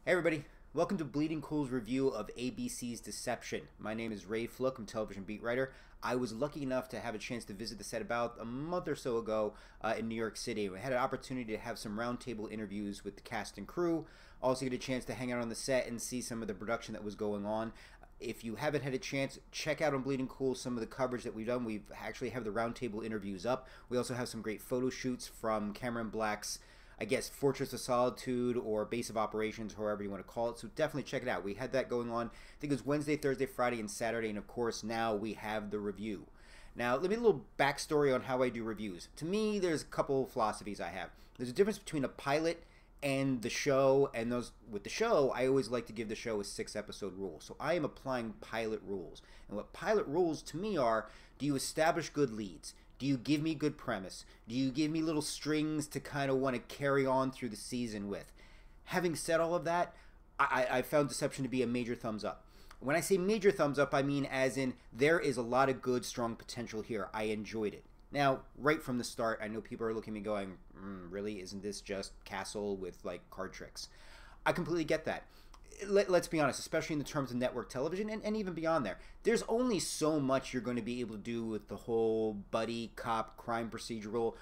Hey everybody, welcome to Bleeding Cool's review of ABC's Deception. My name is Ray Fluck, I'm a television beat writer. I was lucky enough to have a chance to visit the set about a month or so ago in New York City. We had an opportunity to have some roundtable interviews with the cast and crew, also get a chance to hang out on the set and see some of the production that was going on. If you haven't had a chance, check out on Bleeding Cool some of the coverage that we've done. We actually have the roundtable interviews up. We also have some great photo shoots from Cameron Black's, I guess, Fortress of Solitude or Base of Operations, however you want to call it. So definitely check it out. We had that going on, I think it was Wednesday, Thursday, Friday, and Saturday. And of course, now we have the review. Now, let me a little backstory on how I do reviews. To me, there's a couple of philosophies I have. There's a difference between a pilot and the show, and those with the show, I always like to give the show a 6-episode rule. So I am applying pilot rules. And what pilot rules to me are, do you establish good leads? Do you give me good premise? Do you give me little strings to kind of want to carry on through the season with? Having said all of that, I found Deception to be a major thumbs up. When I say major thumbs up, I mean as in there is a lot of good, strong potential here. I enjoyed it. Now, right from the start, I know people are looking at me going, really? Isn't this just Castle with, like, card tricks? I completely get that. Let's be honest, especially in the terms of network television and even beyond there, there's only so much you're going to be able to do with the whole buddy cop crime procedural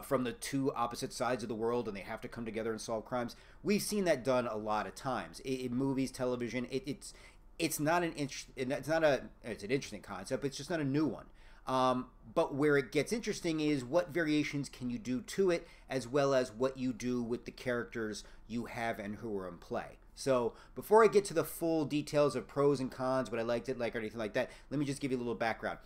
from the two opposite sides of the world, and they have to come together and solve crimes. We've seen that done a lot of times in movies, television. It's not an it's an interesting concept. It's just not a new one. But where it gets interesting is what variations can you do to it, as well as what you do with the characters you have and who are in play. So before I get to the full details of pros and cons, what I liked it like or anything like that, let me just give you a little background.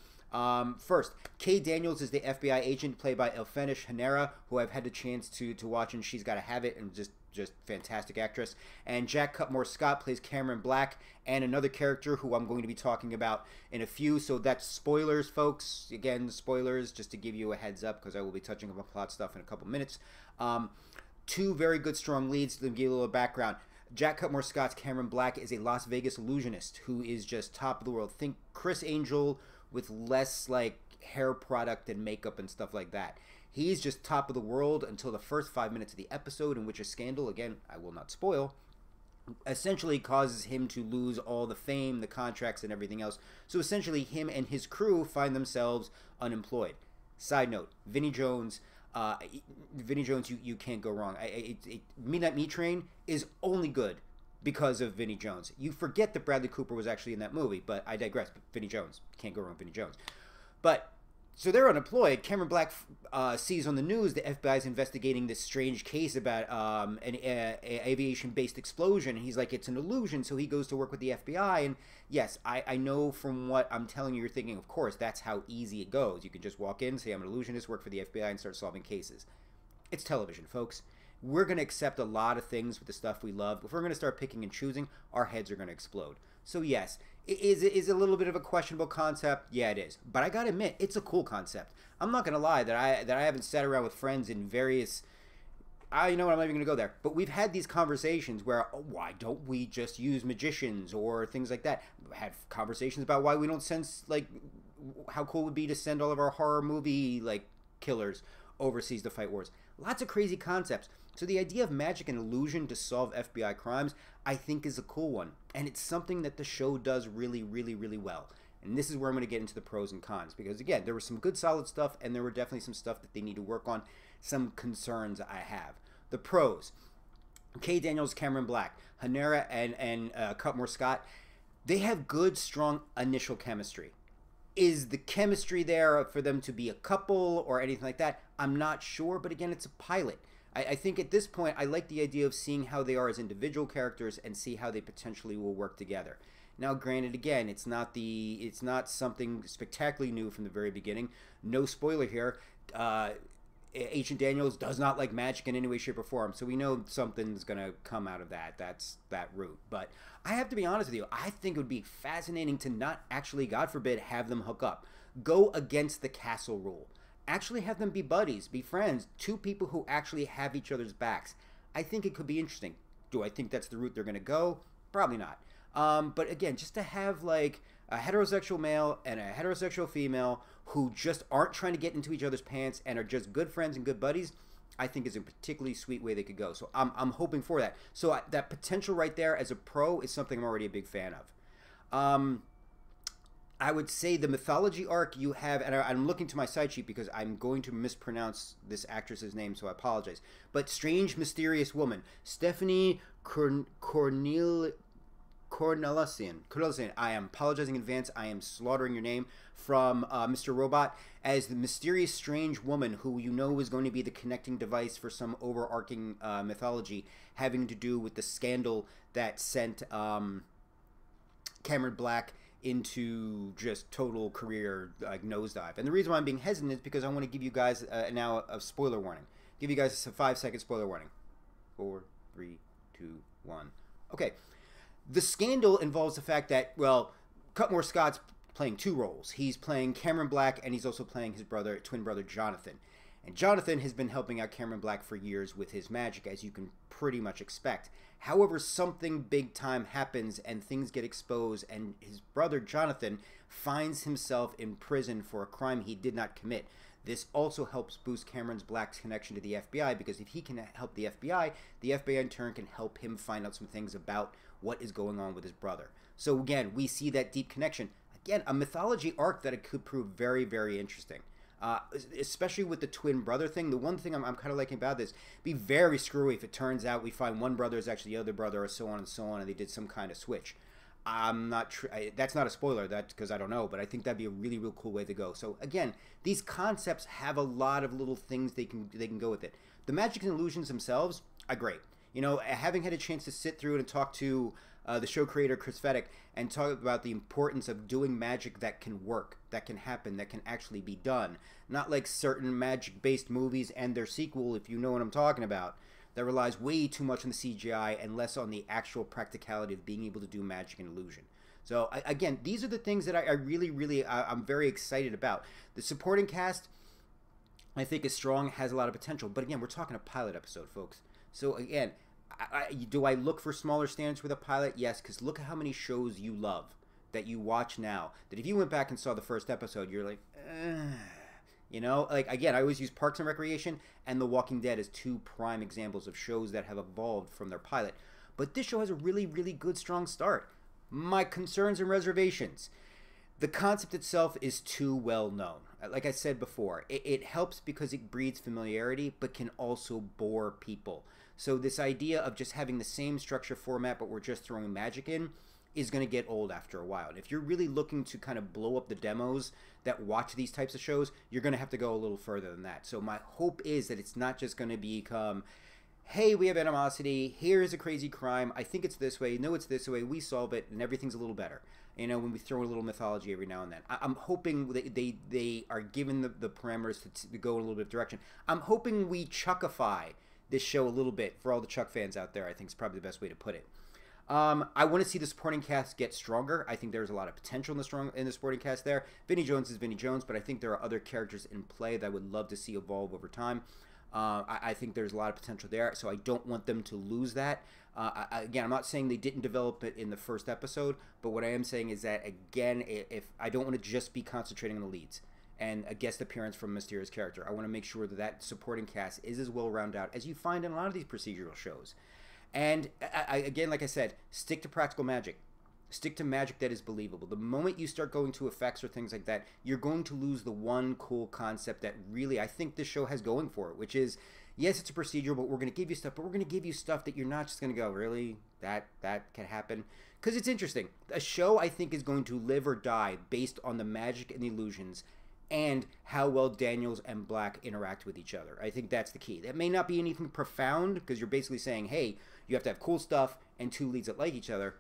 First, Kay Daniels is the FBI agent played by Elfenish Hanera, who I've had the chance to watch, and she's got to have it, and just fantastic actress. And Jack Cutmore-Scott plays Cameron Black, and another character who I'm going to be talking about in a few. So that's spoilers, folks. Again, spoilers, just to give you a heads up, because I will be touching on plot stuff in a couple minutes. Two very good, strong leads. Let me give you a little background. Jack Cutmore-Scott's Cameron Black is a Las Vegas illusionist who is just top of the world. Think Chris Angel with less like hair product and makeup and stuff like that. He's just top of the world until the first 5 minutes of the episode, in which a scandal, again, I will not spoil, essentially causes him to lose all the fame, the contracts, and everything else. So essentially, him and his crew find themselves unemployed. Side note, Vinnie Jones, you can't go wrong. Midnight Meat Train is only good because of Vinnie Jones. You forget that Bradley Cooper was actually in that movie, but I digress. But Vinnie Jones, can't go wrong with Vinnie Jones. But so they're unemployed. Cameron Black sees on the news the FBI is investigating this strange case about an aviation-based explosion, and he's like, it's an illusion, so he goes to work with the FBI. And yes, I know from what I'm telling you, you're thinking, of course, that's how easy it goes. You can just walk in, say, I'm an illusionist, work for the FBI, and start solving cases. It's television, folks. We're going to accept a lot of things with the stuff we love. If we're going to start picking and choosing, our heads are going to explode. So yes, is it a little bit of a questionable concept? Yeah, it is. But I got to admit, it's a cool concept. I'm not going to lie that I haven't sat around with friends in various... you know what, I'm not even going to go there. But we've had these conversations where, oh, why don't we just use magicians or things like that? We've had conversations about why we don't send, like, how cool it would be to send all of our horror movie, like, killers overseas to fight wars. Lots of crazy concepts. So the idea of magic and illusion to solve FBI crimes, I think, is a cool one. And it's something that the show does really, really, really well. And this is where I'm going to get into the pros and cons. Because, again, there was some good, solid stuff, and there were definitely some stuff that they need to work on. Some concerns I have. The pros. Kay Daniels, Cameron Black, Hanera, and Cutmore-Scott, they have good, strong initial chemistry. Is the chemistry there for them to be a couple or anything like that? I'm not sure, but again, it's a pilot. I think at this point, I like the idea of seeing how they are as individual characters and see how they potentially will work together. Now, granted, again, it's not something spectacularly new from the very beginning. No spoiler here. Agent Daniels does not like magic in any way, shape, or form, so we know something's going to come out of that. That's that route. But I have to be honest with you, I think it would be fascinating to not actually, God forbid, have them hook up. Go against the castle rule. Actually have them be buddies, be friends, two people who actually have each other's backs. I think it could be interesting. Do I think that's the route they're going to go? Probably not. But again, just to have like a heterosexual male and a heterosexual female who just aren't trying to get into each other's pants and are just good friends and good buddies, I think is a particularly sweet way they could go. So I'm hoping for that. So that potential right there as a pro is something I'm already a big fan of. I would say the mythology arc you have, and I'm looking to my side sheet because I'm going to mispronounce this actress's name, so I apologize. But Strange Mysterious Woman, Stephanie Cornelissen. I am apologizing in advance. I am slaughtering your name. From Mr. Robot, as the mysterious strange woman who you know is going to be the connecting device for some overarching mythology having to do with the scandal that sent Cameron Black into just total career nosedive. And the reason why I'm being hesitant is because I want to give you guys now a spoiler warning. Give you guys a 5-second spoiler warning. 4, 3, 2, 1. Okay. The scandal involves the fact that, well, Cutmore-Scott's playing two roles. He's playing Cameron Black, and he's also playing his twin brother, Jonathan. And Jonathan has been helping out Cameron Black for years with his magic, as you can pretty much expect. However, something big time happens, and things get exposed, and his brother, Jonathan, finds himself in prison for a crime he did not commit. This also helps boost Cameron Black's connection to the FBI, because if he can help the FBI in turn can help him find out some things about what is going on with his brother. So again, we see that deep connection. Again, a mythology arc that it could prove very, very interesting. Especially with the twin brother thing. The one thing I'm kind of liking about this, be very screwy if it turns out we find one brother is actually the other brother, or so on and so on, and they did some kind of switch. I'm not that's not a spoiler, that's because I don't know, but I think that'd be a really, real cool way to go. So again, these concepts have a lot of little things they can go with it. The magic and illusions themselves are great. You know, having had a chance to sit through it and talk to the show creator Chris Fedak and talk about the importance of doing magic that can work, that can happen, that can actually be done. Not like certain magic-based movies and their sequel, if you know what I'm talking about, that relies way too much on the CGI and less on the actual practicality of being able to do magic and illusion. So again, these are the things that I really, I'm very excited about. The supporting cast, I think, is strong, has a lot of potential. But again, we're talking a pilot episode, folks. So again, do I look for smaller standards with a pilot? Yes, because look at how many shows you love that you watch now, that if you went back and saw the first episode, you're like, you know, like, again, I always use Parks and Recreation and The Walking Dead as two prime examples of shows that have evolved from their pilot. But this show has a really, really good, strong start. My concerns and reservations. The concept itself is too well known. Like I said before, it helps because it breeds familiarity, but can also bore people. So this idea of just having the same structure format, but we're just throwing magic in, is going to get old after a while. And if you're really looking to kind of blow up the demos that watch these types of shows, you're going to have to go a little further than that. So my hope is that it's not just going to become, hey, we have animosity, here's a crazy crime, I think it's this way, no, it's this way, we solve it, and everything's a little better. You know, when we throw a little mythology every now and then. I'm hoping they are given the parameters to go in a little bit of direction. I'm hoping we Chuckify this show a little bit for all the Chuck fans out there. I think is probably the best way to put it. I want to see the supporting cast get stronger. I think there's a lot of potential in the supporting cast there. Vinnie Jones is Vinnie Jones, but I think there are other characters in play that I would love to see evolve over time. I think there's a lot of potential there, so I don't want them to lose that. Again, I'm not saying they didn't develop it in the first episode, but what I am saying is that, again, if I don't want to just be concentrating on the leads and a guest appearance from a mysterious character. I want to make sure that that supporting cast is as well rounded out as you find in a lot of these procedural shows. And again, like I said, stick to practical magic. Stick to magic that is believable. The moment you start going to effects or things like that, you're going to lose the one cool concept that really I think this show has going for it, which is, yes, it's a procedural, but we're going to give you stuff, but we're going to give you stuff that you're not just going to go, really? That can happen? Because it's interesting. A show, I think, is going to live or die based on the magic and the illusions and how well Daniels and Black interact with each other. I think that's the key. That may not be anything profound, because you're basically saying, hey, you have to have cool stuff and two leads that like each other.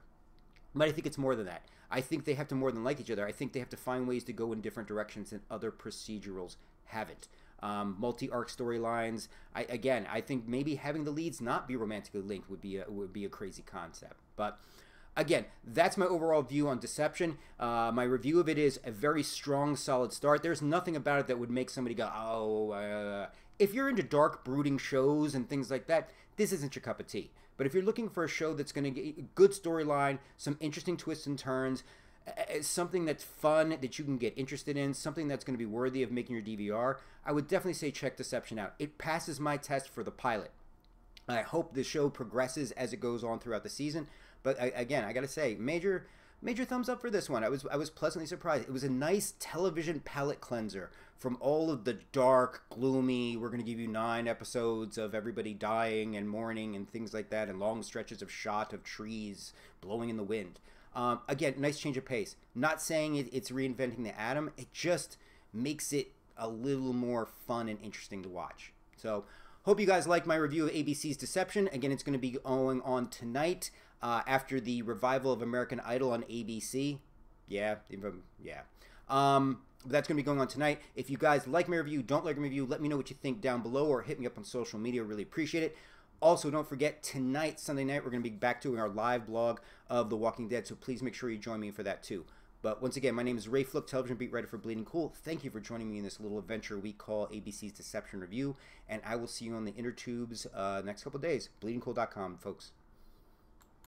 But I think it's more than that. I think they have to more than like each other. I think they have to find ways to go in different directions than other procedurals haven't. Multi-arc storylines. I think maybe having the leads not be romantically linked would be a crazy concept. But again, that's my overall view on Deception. My review of it is a very strong, solid start. There's nothing about it that would make somebody go, oh, if you're into dark, brooding shows and things like that, this isn't your cup of tea. But if you're looking for a show that's going to get a good storyline, some interesting twists and turns, something that's fun, that you can get interested in, something that's going to be worthy of making your DVR, I would definitely say check Deception out. It passes my test for the pilot. I hope the show progresses as it goes on throughout the season. But again, I got to say, major thumbs up for this one. I was pleasantly surprised. It was a nice television palate cleanser from all of the dark, gloomy, we're going to give you 9 episodes of everybody dying and mourning and things like that, and long stretches of shot of trees blowing in the wind. Again, nice change of pace. Not saying it's reinventing the Atom. It just makes it a little more fun and interesting to watch. So, hope you guys like my review of ABC's Deception. Again, it's going to be going on tonight after the revival of American Idol on ABC. That's going to be going on tonight. If you guys like my review, don't like my review, let me know what you think down below or hit me up on social media. Really appreciate it. Also, don't forget, tonight, Sunday night, we're going to be back doing our live blog of The Walking Dead, so please make sure you join me for that too. But once again, my name is Ray Fluck, television beat writer for Bleeding Cool. Thank you for joining me in this little adventure we call ABC's Deception Review, and I will see you on the inner tubes next couple days. BleedingCool.com, folks.